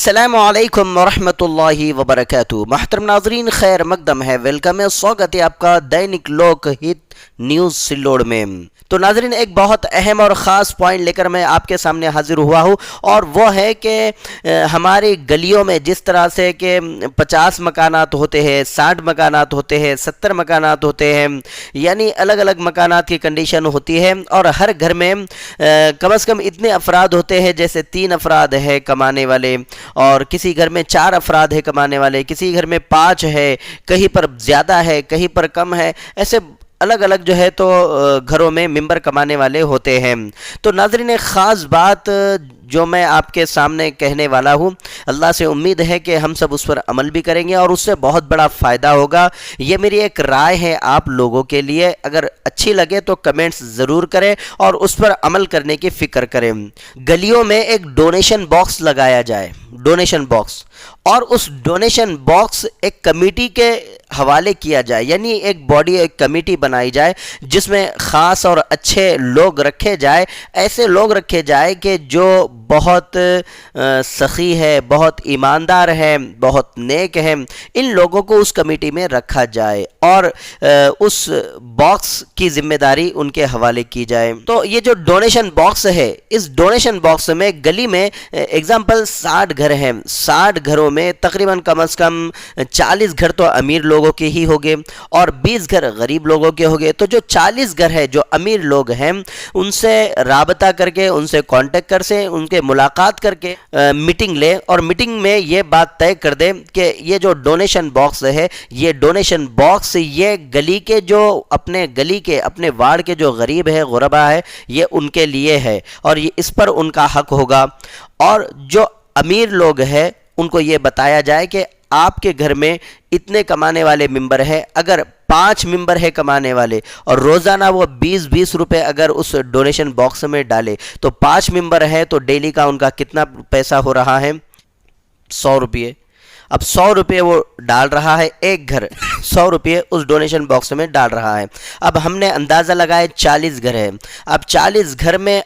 السلام علیکم ورحمۃ اللہ وبرکاتہ۔ محترم ناظرین، خیر مقدم ہے، ویلکم ہے، سواگت ہے آپ کا دینک لوک ہت نیوز سلوڑ میں۔ تو ناظرین، ایک بہت اہم اور خاص پوائنٹ لے کر میں آپ کے سامنے حاضر ہوا ہوں، اور وہ ہے کہ ہماری گلیوں میں جس طرح سے کہ 50 مکانات ہوتے ہیں، 60 مکانات ہوتے ہیں، 70 مکانات ہوتے ہیں، یعنی الگ الگ مکانات کی کنڈیشن ہوتی ہے، اور ہر گھر میں کم از کم اتنے افراد ہوتے ہیں، جیسے 3 افراد ہے کمانے والے، اور کسی گھر میں 4 افراد ہے کمانے والے، کسی گھر میں 5 ہے، کہیں پر زیادہ ہے، کہیں پر کم ہے، ایسے الگ الگ جو ہے تو گھروں میں ممبر کمانے والے ہوتے ہیں۔ تو ناظرین، ایک خاص بات جو میں آپ کے سامنے کہنے والا ہوں، اللہ سے امید ہے کہ ہم سب اس پر عمل بھی کریں گے اور اس سے بہت بڑا فائدہ ہوگا۔ یہ میری ایک رائے ہے آپ لوگوں کے لیے، اگر اچھی لگے تو کمنٹس ضرور کریں اور اس پر عمل کرنے کی فکر کریں۔ گلیوں میں ایک ڈونیشن باکس لگایا جائے، ڈونیشن باکس، اور اس ڈونیشن باکس ایک کمیٹی کے حوالے کیا جائے، یعنی ایک باڈی، ایک کمیٹی بنائی جائے جس میں خاص اور اچھے لوگ رکھے جائے، ایسے لوگ رکھے جائے کہ جو بہت سخی ہے، بہت ایماندار ہے، بہت نیک ہے، ان لوگوں کو اس کمیٹی میں رکھا جائے اور اس باکس کی ذمہ داری ان کے حوالے کی جائے۔ تو یہ جو ڈونیشن باکس ہے، اس ڈونیشن باکس میں گلی میں ایگزامپل 60 گھر ہیں، 60 گھروں میں تقریباً کم از کم 40 گھر تو امیر لوگوں کے ہی ہوگے اور 20 گھر غریب لوگوں کے ہوگے۔ تو جو 40 گھر ہے، جو امیر لوگ ہیں، ان سے رابطہ کر کے، ان سے کانٹیکٹ کر سے، ان کے ملاقات کر کے میٹنگ لے، اور میٹنگ میں یہ بات طے کر دے کہ یہ جو ڈونیشن باکس ہے، یہ ڈونیشن باکس یہ گلی کے جو اپنے وارڈ کے جو غریب ہے، غربا ہے، یہ ان کے لیے ہے اور یہ اس پر ان کا حق ہوگا۔ اور جو امیر لوگ ہیں ان کو یہ بتایا جائے کہ آپ کے گھر میں اتنے کمانے والے ممبر ہیں، اگر 5 ممبر ہے کمانے والے اور روزانہ وہ 20 روپے اگر اس ڈونیشن باکس میں ڈالے تو 5 ممبر ہے تو ڈیلی کا ان کا کتنا پیسہ ہو رہا ہے؟ 100 روپے۔ اب 100 روپے وہ ڈال رہا ہے، ایک گھر 100 روپے اس ڈونیشن باکس میں ڈال رہا ہے۔ اب ہم نے اندازہ لگائے 40 گھر ہے، اب 40 گھر میں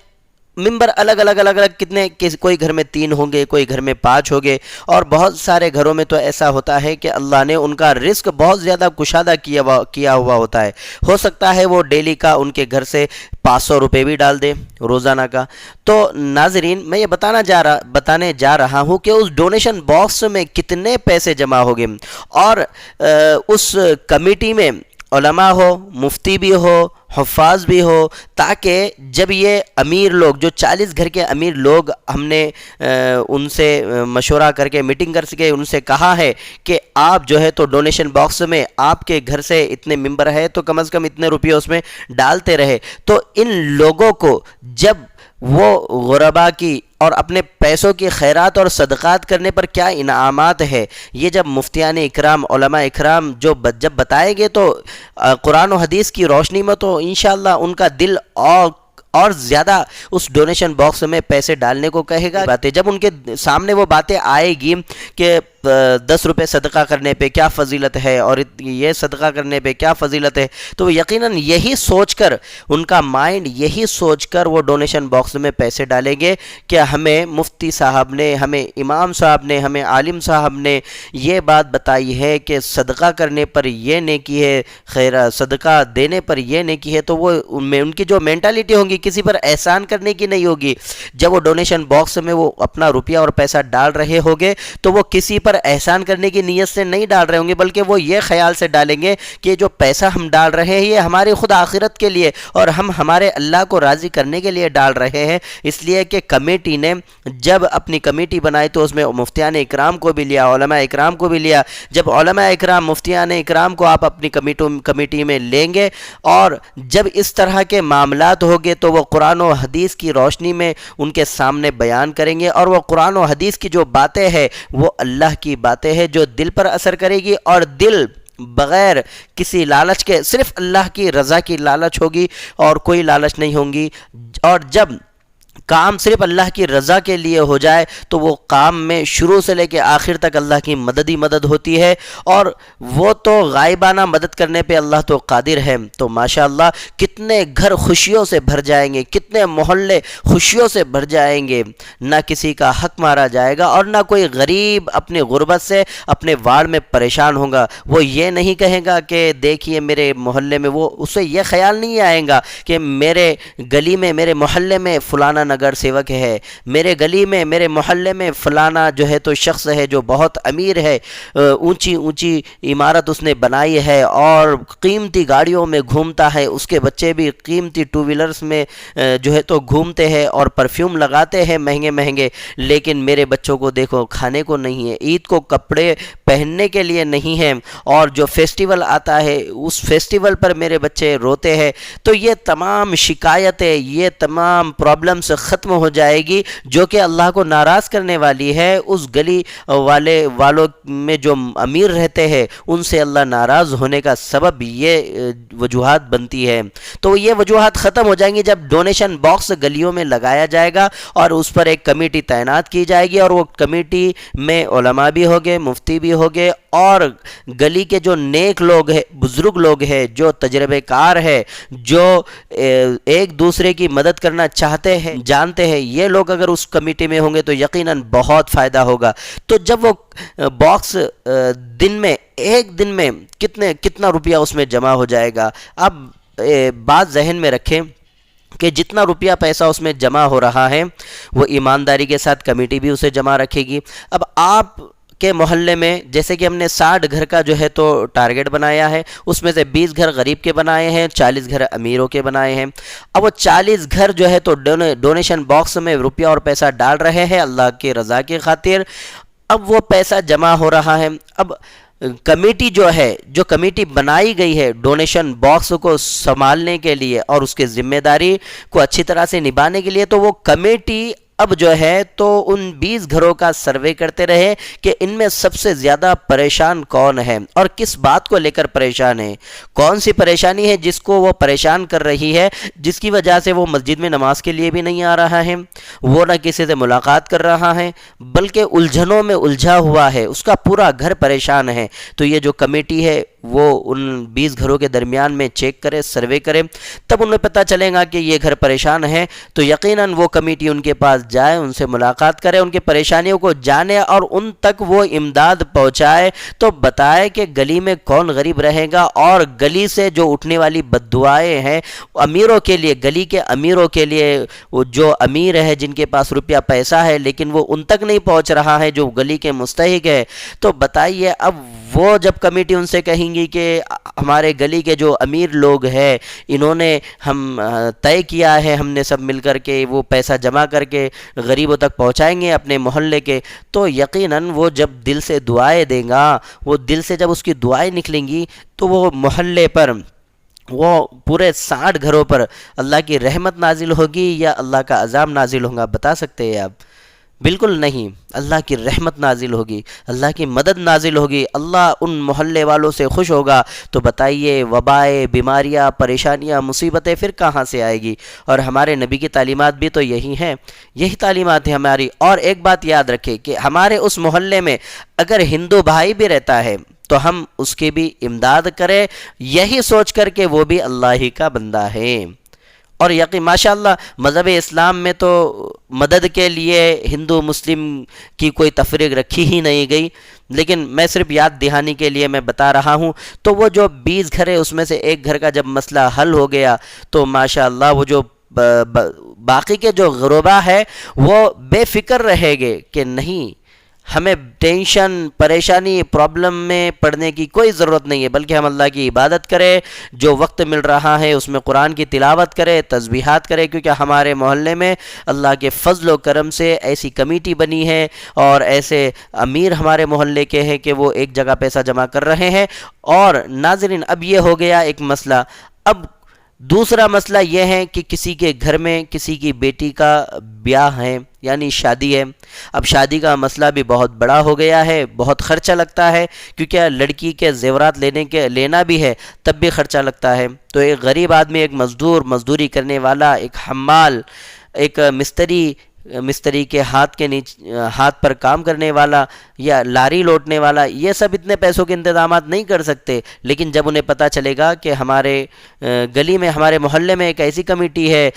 ممبر الگ الگ کتنے، کوئی گھر میں 3 ہوں گے، کوئی گھر میں 5 ہوں گے، اور بہت سارے گھروں میں تو ایسا ہوتا ہے کہ اللہ نے ان کا رزق بہت زیادہ کشادہ کیا ہوا ہوتا ہے، ہو سکتا ہے وہ ڈیلی کا ان کے گھر سے 500 روپے بھی ڈال دے روزانہ کا۔ تو ناظرین، میں یہ بتانے جا رہا ہوں کہ اس ڈونیشن باکس میں کتنے پیسے جمع ہو گئے، اور اس کمیٹی میں علماء ہو، مفتی بھی ہو، حفاظ بھی ہو، تاکہ جب یہ امیر لوگ، جو 40 گھر کے امیر لوگ، ہم نے ان سے مشورہ کر کے میٹنگ کر سکے، ان سے کہا ہے کہ آپ جو ہے تو ڈونیشن باکس میں آپ کے گھر سے اتنے ممبر ہے تو کم از کم اتنے روپے اس میں ڈالتے رہے، تو ان لوگوں کو جب وہ غربا کی اور اپنے پیسوں کی خیرات اور صدقات کرنے پر کیا انعامات ہے، یہ جب مفتیان اکرام، علماء اکرام جب بتائیں گے تو قرآن و حدیث کی روشنی میں تو انشاءاللہ ان کا دل اور زیادہ اس ڈونیشن باکس میں پیسے ڈالنے کو کہے گا۔ جب ان کے سامنے وہ باتیں آئے گی کہ 10 روپے صدقہ کرنے پہ کیا فضیلت ہے اور یہ صدقہ کرنے پہ کیا فضیلت ہے، تو یقیناً یہی سوچ کر ان کا مائنڈ یہی سوچ کر وہ ڈونیشن باکس میں پیسے ڈالیں گے کہ ہمیں مفتی صاحب نے، ہمیں امام صاحب نے، ہمیں عالم صاحب نے یہ بات بتائی ہے کہ صدقہ کرنے پر یہ نیکی ہے، خیر صدقہ دینے پر یہ نیکی ہے، تو وہ ان کی جو مینٹالٹی ہوگی کسی پر احسان کرنے کی نہیں ہوگی۔ جب وہ ڈونیشن باکس میں وہ اپنا روپیہ اور پیسہ ڈال رہے ہوگے تو وہ کسی پر احسان کرنے کی نیت سے نہیں ڈال رہے ہوں گے، بلکہ وہ یہ خیال سے ڈالیں گے کہ جو پیسہ ہم ڈال رہے ہیں یہ ہماری خود آخرت کے لیے اور ہم ہمارے اللہ کو راضی کرنے کے لیے ڈال رہے ہیں۔ اس لیے کہ کمیٹی نے جب اپنی کمیٹی بنائی تو اس میں مفتیان اکرام کو بھی لیا، علماء اکرام کو بھی لیا۔ جب علماء اکرام، مفتیان اکرام کو آپ اپنی کمیٹی میں لیں گے اور جب اس طرح کے معاملات ہوگے تو وہ قرآن و حدیث کی روشنی میں ان کے سامنے بیان کریں گے، اور وہ قرآن و حدیث کی جو باتیں ہیں وہ اللہ کی باتیں ہیں جو دل پر اثر کرے گی، اور دل بغیر کسی لالچ کے، صرف اللہ کی رضا کی لالچ ہوگی اور کوئی لالچ نہیں ہوگی۔ اور جب کام صرف اللہ کی رضا کے لیے ہو جائے تو وہ کام میں شروع سے لے کے آخر تک اللہ کی مدد ہی مدد ہوتی ہے، اور وہ تو غائبانہ مدد کرنے پہ اللہ تو قادر ہے۔ تو ماشاءاللہ کتنے گھر خوشیوں سے بھر جائیں گے، کتنے محلے خوشیوں سے بھر جائیں گے، نہ کسی کا حق مارا جائے گا، اور نہ کوئی غریب اپنے غربت سے اپنے واڑ میں پریشان ہوگا۔ وہ یہ نہیں کہے گا کہ دیکھیے میرے محلے میں، وہ اسے یہ خیال نہیں آئے گا کہ میرے گلی میں، میرے محلے میں فلانا نگر سیوک ہے، میرے گلی میں، میرے محلے میں فلانا جو ہے تو شخص ہے جو بہت امیر ہے، اونچی اونچی عمارت اس نے بنائی ہے اور قیمتی گاڑیوں میں گھومتا ہے، اس کے بچے بھی قیمتی ٹو ویلرز میں جو ہے تو گھومتے ہیں اور پرفیوم لگاتے ہیں مہنگے مہنگے، لیکن میرے بچوں کو دیکھو کھانے کو نہیں ہے، عید کو کپڑے پہننے کے لیے نہیں ہیں، اور جو فیسٹیول آتا ہے اس فیسٹیول پر میرے بچے روتے ہیں۔ تو یہ تمام شکایتیں، یہ تمام پرابلمز ختم ہو جائے گی جو کہ اللہ کو ناراض کرنے والی ہے۔ اس گلی والوں میں جو امیر رہتے ہیں ان سے اللہ ناراض ہونے کا سبب یہ وجوہات بنتی ہے۔ تو یہ وجوہات ختم ہو جائیں گی جب ڈونیشن باکس گلیوں میں لگایا جائے گا اور اس پر ایک کمیٹی تعینات کی جائے گی، اور وہ کمیٹی میں علماء بھی ہوگے، مفتی بھی ہوگے، اور گلی کے جو نیک لوگ ہیں، بزرگ لوگ ہیں، جو تجربے کار ہے، جو ایک دوسرے کی مدد کرنا چاہتے ہیں، جانتے ہیں، یہ لوگ اگر اس کمیٹی میں ہوں گے تو یقیناً بہت فائدہ ہوگا۔ تو جب وہ باکس دن میں، ایک دن میں کتنا روپیہ اس میں جمع ہو جائے گا، اب بات ذہن میں رکھیں کہ جتنا روپیہ پیسہ اس میں جمع ہو رہا ہے وہ ایمانداری کے ساتھ کمیٹی بھی اسے جمع رکھے گی۔ اب آپ کے محلے میں جیسے کہ ہم نے 60 گھر کا جو ہے تو ٹارگٹ بنایا ہے، اس میں سے 20 گھر غریب کے بنائے ہیں، 40 گھر امیروں کے بنائے ہیں۔ اب وہ 40 گھر جو ہے تو ڈونیشن باکس میں روپیہ اور پیسہ ڈال رہے ہیں اللہ کی رضا کی خاطر۔ اب وہ پیسہ جمع ہو رہا ہے، اب کمیٹی جو ہے، جو کمیٹی بنائی گئی ہے ڈونیشن باکس کو سنبھالنے کے لیے اور اس کے ذمہ داری کو اچھی طرح سے نبھانے کے لیے، تو وہ کمیٹی اب جو ہے تو ان 20 گھروں کا سروے کرتے رہے کہ ان میں سب سے زیادہ پریشان کون ہے اور کس بات کو لے کر پریشان ہے، کون سی پریشانی ہے جس کو وہ پریشان کر رہی ہے، جس کی وجہ سے وہ مسجد میں نماز کے لیے بھی نہیں آ رہا ہے، وہ نہ کسی سے ملاقات کر رہا ہے، بلکہ الجھنوں میں الجھا ہوا ہے، اس کا پورا گھر پریشان ہے۔ تو یہ جو کمیٹی ہے وہ ان 20 گھروں کے درمیان میں چیک کرے، سروے کرے، تب انہیں پتہ چلے گا کہ یہ گھر پریشان ہے، تو یقیناً وہ کمیٹی ان کے پاس جائے، ان سے ملاقات کرے، ان کے پریشانیوں کو جانے اور ان تک وہ امداد پہنچائے، تو بتائے کہ گلی میں کون غریب رہے گا، اور گلی سے جو اٹھنے والی بد دعائیں ہیں امیروں کے لیے، گلی کے امیروں کے لیے، وہ جو امیر ہے جن کے پاس روپیہ پیسہ ہے لیکن وہ ان تک نہیں پہنچ رہا ہے جو گلی کے مستحق ہے، تو بتائیے اب وہ جب کمیٹی ان سے کہیں گی کہ ہمارے گلی کے جو امیر لوگ ہیں انہوں نے ہم طے کیا ہے، ہم نے سب مل کر کے وہ پیسہ جمع کر کے غریبوں تک پہنچائیں گے اپنے محلے کے، تو یقیناً وہ جب دل سے دعائیں دے گا، وہ دل سے جب اس کی دعائیں نکلیں گی تو وہ محلے پر، وہ پورے 60 گھروں پر اللہ کی رحمت نازل ہوگی یا اللہ کا عذاب نازل ہوگا، بتا سکتے ہیں آپ؟ بالکل نہیں، اللہ کی رحمت نازل ہوگی، اللہ کی مدد نازل ہوگی، اللہ ان محلے والوں سے خوش ہوگا۔ تو بتائیے وبائیں، بیماریاں، پریشانیاں، مصیبتیں پھر کہاں سے آئے گی؟ اور ہمارے نبی کی تعلیمات بھی تو یہی ہیں، یہی تعلیمات ہیں ہماری۔ اور ایک بات یاد رکھیں کہ ہمارے اس محلے میں اگر ہندو بھائی بھی رہتا ہے تو ہم اس کی بھی امداد کریں، یہی سوچ کر کہ وہ بھی اللہ ہی کا بندہ ہے۔ اور یقین ماشاءاللہ مذہب اسلام میں تو مدد کے لیے ہندو مسلم کی کوئی تفریق رکھی ہی نہیں گئی، لیکن میں صرف یاد دہانی کے لیے میں بتا رہا ہوں۔ تو وہ جو 20 گھر ہے اس میں سے ایک گھر کا جب مسئلہ حل ہو گیا تو ماشاءاللہ وہ جو باقی کے جو غربا ہے وہ بے فکر رہے گے کہ نہیں، ہمیں ٹینشن، پریشانی، پرابلم میں پڑنے کی کوئی ضرورت نہیں ہے، بلکہ ہم اللہ کی عبادت کریں، جو وقت مل رہا ہے اس میں قرآن کی تلاوت کریں، تسبیحات کریں، کیونکہ ہمارے محلے میں اللہ کے فضل و کرم سے ایسی کمیٹی بنی ہے اور ایسے امیر ہمارے محلے کے ہیں کہ وہ ایک جگہ پیسہ جمع کر رہے ہیں۔ اور ناظرین اب یہ ہو گیا ایک مسئلہ، اب دوسرا مسئلہ یہ ہے کہ کسی کے گھر میں کسی کی بیٹی کا بیاہ ہے، یعنی شادی ہے۔ اب شادی کا مسئلہ بھی بہت بڑا ہو گیا ہے، بہت خرچہ لگتا ہے، کیونکہ لڑکی کے زیورات لینا بھی ہے تب بھی خرچہ لگتا ہے۔ تو ایک غریب آدمی، ایک مزدوری کرنے والا، ایک حمال ایک مستری کے ہاتھ پر کام کرنے والا یا لاری لوٹنے والا، یہ سب اتنے پیسوں کے انتظامات نہیں کر سکتے، لیکن جب انہیں پتہ چلے گا کہ ہمارے گلی میں، ہمارے محلے میں ایک ایسی کمیٹی ہے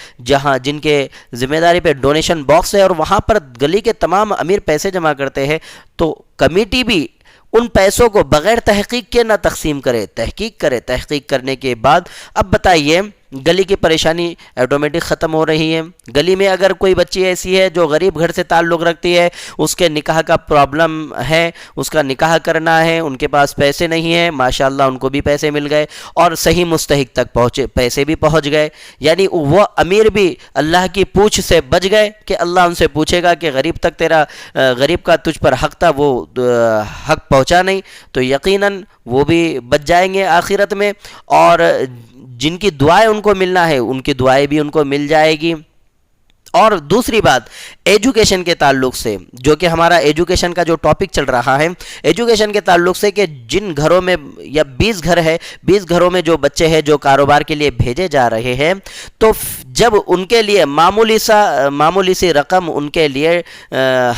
جن کے ذمہ داری پہ ڈونیشن باکس ہے اور وہاں پر گلی کے تمام امیر پیسے جمع کرتے ہیں، تو کمیٹی بھی ان پیسوں کو بغیر تحقیق کے نہ تقسیم کرے، تحقیق کرے، تحقیق کرنے کے بعد اب بتائیے گلی کی پریشانی آٹومیٹک ختم ہو رہی ہے۔ گلی میں اگر کوئی بچی ایسی ہے جو غریب گھر سے تعلق رکھتی ہے، اس کے نکاح کا پرابلم ہے، اس کا نکاح کرنا ہے، ان کے پاس پیسے نہیں ہیں، ماشاءاللہ ان کو بھی پیسے مل گئے اور صحیح مستحق تک پہنچے، پیسے بھی پہنچ گئے، یعنی وہ امیر بھی اللہ کی پوچھ سے بچ گئے کہ اللہ ان سے پوچھے گا کہ غریب کا تجھ پر حق تھا، وہ حق پہنچا نہیں، تو یقیناً وہ بھی بچ جائیں گے آخرت میں، اور جن کی دعائیں ان کو ملنا ہے ان کی دعائیں بھی ان کو مل جائے گی۔ اور دوسری بات ایجوکیشن کے تعلق سے، جو کہ ہمارا ایجوکیشن کا جو ٹاپک چل رہا ہے، ایجوکیشن کے تعلق سے کہ جن گھروں میں یا 20 گھر ہے، 20 گھروں میں جو بچے ہیں جو کاروبار کے لیے بھیجے جا رہے ہیں، تو جب ان کے لیے معمولی سی رقم ان کے لیے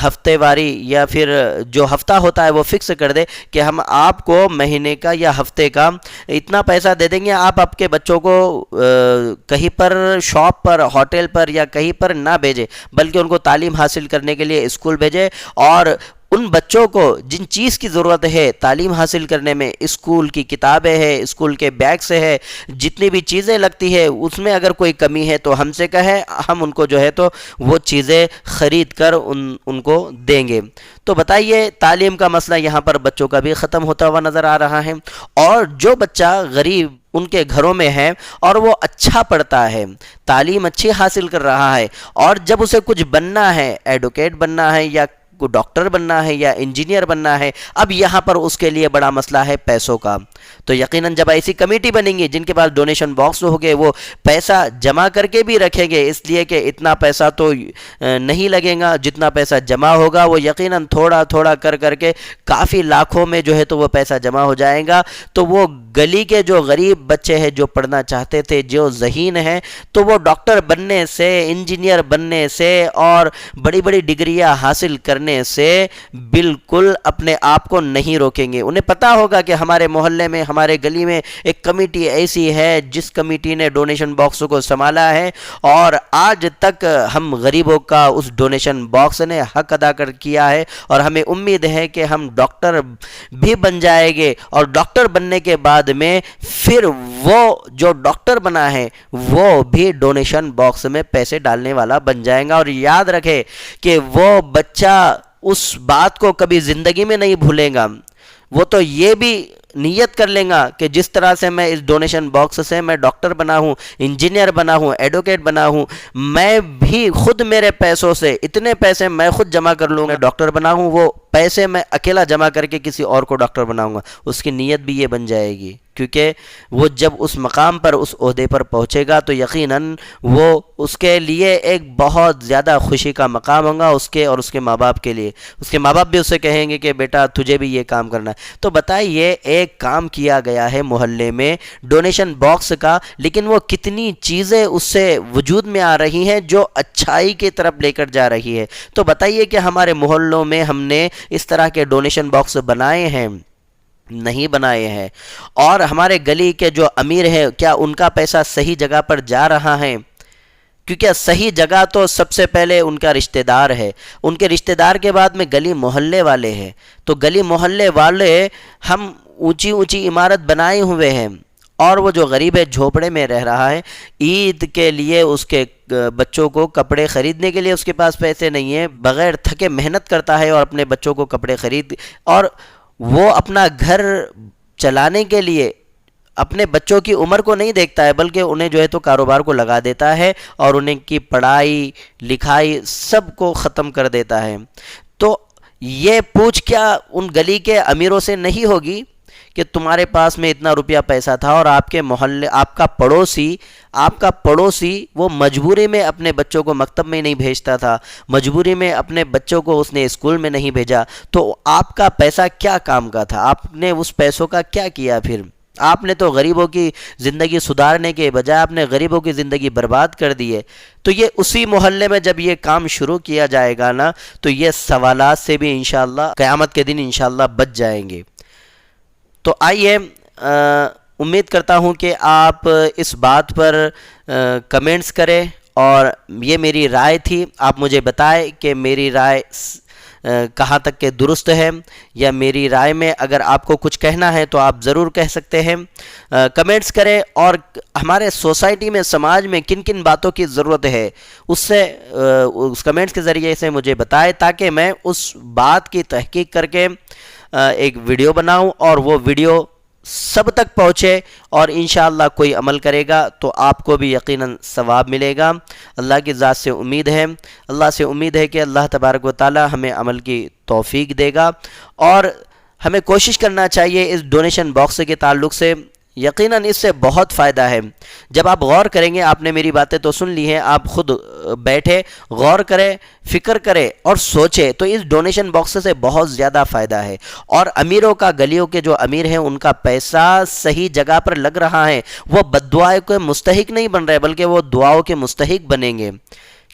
ہفتے واری یا پھر جو ہفتہ ہوتا ہے وہ فکس کر دے کہ ہم آپ کو مہینے کا یا ہفتے کا اتنا پیسہ دے دیں گے، آپ کے بچوں کو کہیں پر شاپ پر، ہوٹل پر یا کہیں پر نہ بھیجے، بلکہ ان کو تعلیم حاصل کرنے کے لیے اسکول بھیجے، اور ان بچوں کو جن چیز کی ضرورت ہے تعلیم حاصل کرنے میں، اسکول کی کتابیں ہیں، اسکول کے بیگ سے ہے، جتنی بھی چیزیں لگتی ہے اس میں اگر کوئی کمی ہے تو ہم سے کہیں، ہم ان کو جو ہے تو وہ چیزیں خرید کر ان کو دیں گے۔ تو بتائیے تعلیم کا مسئلہ یہاں پر بچوں کا بھی ختم ہوتا ہوا نظر آ رہا ہے، اور جو بچہ غریب ان کے گھروں میں ہے اور وہ اچھا پڑھتا ہے، تعلیم اچھی حاصل کر رہا ہے، اور جب اسے کچھ بننا ہے، ایڈوکیٹ بننا ہے یا ڈاکٹر بننا ہے یا انجینئر بننا ہے، اب یہاں پر اس کے لیے بڑا مسئلہ ہے پیسوں کا، تو یقیناً جب ایسی کمیٹی بنیں گی جن کے پاس ڈونیشن باکس ہوگے، وہ پیسہ جمع کر کے بھی رکھیں گے، اس لیے کہ اتنا پیسہ تو نہیں لگے گا، جتنا پیسہ جمع ہوگا وہ یقیناً تھوڑا تھوڑا کر کے کافی لاکھوں میں جو ہے تو وہ پیسہ جمع ہو جائے گا، تو وہ گلی کے جو غریب بچے ہیں جو پڑھنا چاہتے تھے، جو ذہین ہیں، تو وہ ڈاکٹر بننے سے، انجینئر بننے سے اور بڑی بڑی ڈگریاں حاصل کرنے سے بالکل اپنے آپ کو نہیں روکیں گے۔ انہیں پتا ہوگا کہ ہمارے محلے میں، ہمارے گلی میں ایک کمیٹی ایسی ہے جس کمیٹی نے ڈونیشن باکس کو سنبھالا ہے، اور آج تک ہم غریبوں کا اس ڈونیشن باکس نے حق ادا کیا ہے، اور ہمیں امید ہے کہ ہم ڈاکٹر بھی بن جائیں گے، اور ڈاکٹر بننے کے بعد میں پھر وہ جو ڈاکٹر بنا ہے وہ بھی ڈونیشن باکس میں پیسے ڈالنے والا بن جائے گا۔ اور یاد رکھے کہ وہ بچہ اس بات کو کبھی زندگی میں نہیں بھولے گا، وہ تو یہ بھی نیت کر لیں گا کہ جس طرح سے میں اس ڈونیشن باکس سے میں ڈاکٹر بنا ہوں، انجینئر بنا ہوں، ایڈوکیٹ بنا ہوں، میں بھی خود میرے پیسوں سے اتنے پیسے میں خود جمع کر لوں گا، ڈاکٹر بنا ہوں، وہ پیسے میں اکیلا جمع کر کے کسی اور کو ڈاکٹر بناؤں گا، اس کی نیت بھی یہ بن جائے گی، کیونکہ وہ جب اس مقام پر، اس عہدے پر پہنچے گا تو یقیناً وہ اس کے لیے ایک بہت زیادہ خوشی کا مقام ہوگا، اس کے اور اس کے ماں باپ کے لیے، اس کے ماں باپ بھی اسے کہیں گے کہ بیٹا تجھے بھی یہ کام کرنا ہے۔ تو بتائیے ایک کام کیا گیا ہے محلے میں ڈونیشن باکس کا، لیکن وہ کتنی چیزیں اس سے وجود میں آ رہی ہیں جو اچھائی کی طرف لے کر جا رہی ہے۔ تو بتائیے کہ ہمارے محلوں میں ہم نے اس طرح کے ڈونیشن باکس بنائے ہیں؟ نہیں بنائے ہیں۔ اور ہمارے گلی کے جو امیر ہیں کیا ان کا پیسہ صحیح جگہ پر جا رہا ہے؟ کیونکہ صحیح جگہ تو سب سے پہلے ان کا رشتہ دار ہے، ان کے رشتہ دار کے بعد میں گلی محلے والے ہیں، تو گلی محلے والے ہم اونچی اونچی عمارت بنائے ہوئے ہیں، اور وہ جو غریب ہے جھوپڑے میں رہ رہا ہے، عید کے لیے اس کے بچوں کو کپڑے خریدنے کے لیے اس کے پاس پیسے نہیں ہیں، بغیر تھکے محنت کرتا ہے اور اپنے بچوں کو کپڑے خرید، اور وہ اپنا گھر چلانے کے لیے اپنے بچوں کی عمر کو نہیں دیکھتا ہے، بلکہ انہیں جو ہے تو کاروبار کو لگا دیتا ہے اور انہیں کی پڑھائی لکھائی سب کو ختم کر دیتا ہے۔ تو یہ پوچھ کیا ان گلی کے امیروں سے نہیں ہوگی کہ تمہارے پاس میں اتنا روپیہ پیسہ تھا اور آپ کے محلے، آپ کا پڑوسی وہ مجبوری میں اپنے بچوں کو مکتب میں نہیں بھیجتا تھا، مجبوری میں اپنے بچوں کو اس نے اسکول میں نہیں بھیجا، تو آپ کا پیسہ کیا کام کا تھا؟ آپ نے اس پیسوں کا کیا کیا پھر؟ آپ نے تو غریبوں کی زندگی سدھارنے کے بجائے آپ نے غریبوں کی زندگی برباد کر دی ہے۔ تو یہ اسی محلے میں جب یہ کام شروع کیا جائے گا نا تو یہ سوالات سے بھی انشاءاللہ قیامت کے دن انشاءاللہ بچ جائیں گے۔ تو آئیے امید کرتا ہوں کہ آپ اس بات پر کمنٹس کریں، اور یہ میری رائے تھی، آپ مجھے بتائیں کہ میری رائے کہاں تک کہ درست ہے، یا میری رائے میں اگر آپ کو کچھ کہنا ہے تو آپ ضرور کہہ سکتے ہیں۔ کمنٹس کریں، اور ہمارے سوسائٹی میں سماج میں کن کن باتوں کی ضرورت ہے اس کمنٹس کے ذریعے سے مجھے بتائیں، تاکہ میں اس بات کی تحقیق کر کے ایک ویڈیو بناؤں اور وہ ویڈیو سب تک پہنچے، اور انشاءاللہ کوئی عمل کرے گا تو آپ کو بھی یقیناً ثواب ملے گا۔ اللہ کی ذات سے امید ہے، اللہ سے امید ہے کہ اللہ تبارک و تعالی ہمیں عمل کی توفیق دے گا، اور ہمیں کوشش کرنا چاہیے اس ڈونیشن باکس کے تعلق سے۔ یقیناً اس سے بہت فائدہ ہے۔ جب آپ غور کریں گے، آپ نے میری باتیں تو سن لی ہیں، آپ خود بیٹھے غور کریں، فکر کریں اور سوچیں، تو اس ڈونیشن باکس سے بہت زیادہ فائدہ ہے۔ اور امیروں کا، گلیوں کے جو امیر ہیں، ان کا پیسہ صحیح جگہ پر لگ رہا ہے، وہ بد دعائیں کے مستحق نہیں بن رہے، بلکہ وہ دعاؤں کے مستحق بنیں گے،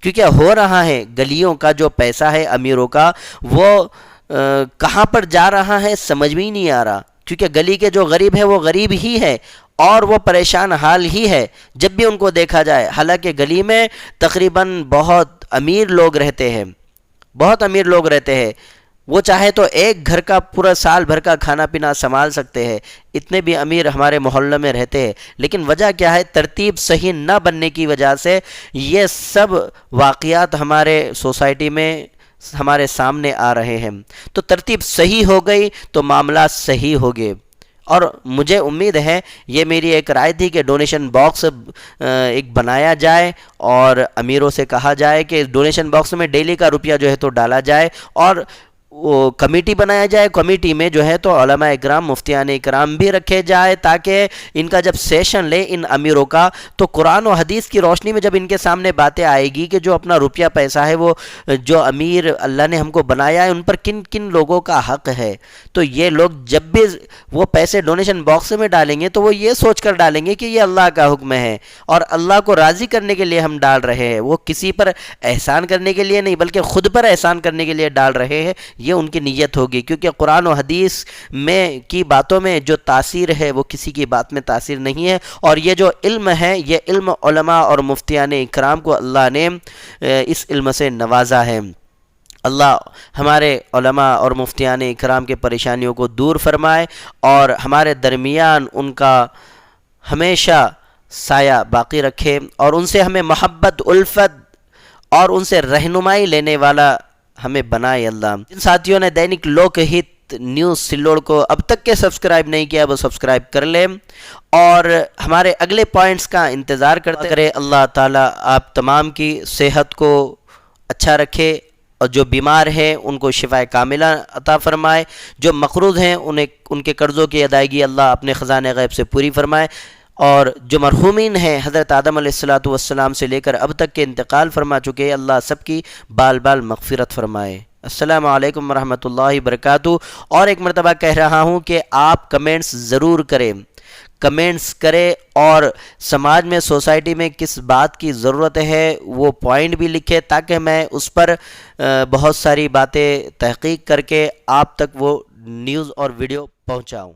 کیونکہ ہو رہا ہے گلیوں کا جو پیسہ ہے امیروں کا، وہ کہاں پر جا رہا ہے سمجھ میں ہی نہیں آ رہا، کیونکہ گلی کے جو غریب ہیں وہ غریب ہی ہے، اور وہ پریشان حال ہی ہے جب بھی ان کو دیکھا جائے۔ حالانکہ گلی میں تقریباً بہت امیر لوگ رہتے ہیں، بہت امیر لوگ رہتے ہیں، وہ چاہے تو ایک گھر کا پورا سال بھر کا کھانا پینا سنبھال سکتے ہیں، اتنے بھی امیر ہمارے محلے میں رہتے ہیں۔ لیکن وجہ کیا ہے؟ ترتیب صحیح نہ بننے کی وجہ سے یہ سب واقعات ہمارے سوسائٹی میں ہمارے سامنے آ رہے ہیں۔ تو ترتیب صحیح ہو گئی تو معاملات صحیح ہو گئے، اور مجھے امید ہے، یہ میری ایک رائے تھی کہ ڈونیشن باکس ایک بنایا جائے، اور امیروں سے کہا جائے کہ ڈونیشن باکس میں ڈیلی کا روپیہ جو ہے تو ڈالا جائے، اور وہ کمیٹی بنایا جائے، کمیٹی میں جو ہے تو علماء اکرام، مفتیان اکرام بھی رکھے جائے، تاکہ ان کا جب سیشن لے ان امیروں کا، تو قرآن و حدیث کی روشنی میں جب ان کے سامنے باتیں آئے گی کہ جو اپنا روپیہ پیسہ ہے، وہ جو امیر اللہ نے ہم کو بنایا ہے، ان پر کن کن لوگوں کا حق ہے، تو یہ لوگ جب بھی وہ پیسے ڈونیشن باکس میں ڈالیں گے تو وہ یہ سوچ کر ڈالیں گے کہ یہ اللہ کا حکم ہے، اور اللہ کو راضی کرنے کے لیے ہم ڈال رہے ہیں، وہ کسی پر احسان کرنے کے لیے نہیں بلکہ خود پر احسان کرنے کے لیے ڈال رہے ہیں، یہ ان کی نیت ہوگی۔ کیونکہ قرآن و حدیث میں کی باتوں میں جو تاثیر ہے وہ کسی کی بات میں تاثیر نہیں ہے، اور یہ جو علم ہے، یہ علم علماء اور مفتیان اکرام کو اللہ نے اس علم سے نوازا ہے۔ اللہ ہمارے علماء اور مفتیان اکرام کے پریشانیوں کو دور فرمائے، اور ہمارے درمیان ان کا ہمیشہ سایہ باقی رکھے، اور ان سے ہمیں محبت، الفت اور ان سے رہنمائی لینے والا ہمیں بنائے اللہ۔ جن ساتھیوں نے دینک لوک ہت نیوز سلوڑ کو اب تک کے سبسکرائب نہیں کیا وہ سبسکرائب کر لیں، اور ہمارے اگلے پوائنٹس کا انتظار کرتے کرے۔ اللہ تعالیٰ آپ تمام کی صحت کو اچھا رکھے، اور جو بیمار ہیں ان کو شفاء کاملہ عطا فرمائے، جو مقروض ہیں ان کے قرضوں کی ادائیگی اللہ اپنے خزانہ غیب سے پوری فرمائے، اور جو مرحومین ہیں حضرت آدم علیہ السلام سے لے کر اب تک کے انتقال فرما چکے، اللہ سب کی بال بال مغفرت فرمائے۔ السلام علیکم ورحمۃ اللہ وبرکاتہ۔ اور ایک مرتبہ کہہ رہا ہوں کہ آپ کمنٹس ضرور کریں، کمنٹس کریں، اور سماج میں، سوسائٹی میں کس بات کی ضرورت ہے وہ پوائنٹ بھی لکھے، تاکہ میں اس پر بہت ساری باتیں تحقیق کر کے آپ تک وہ نیوز اور ویڈیو پہنچاؤں۔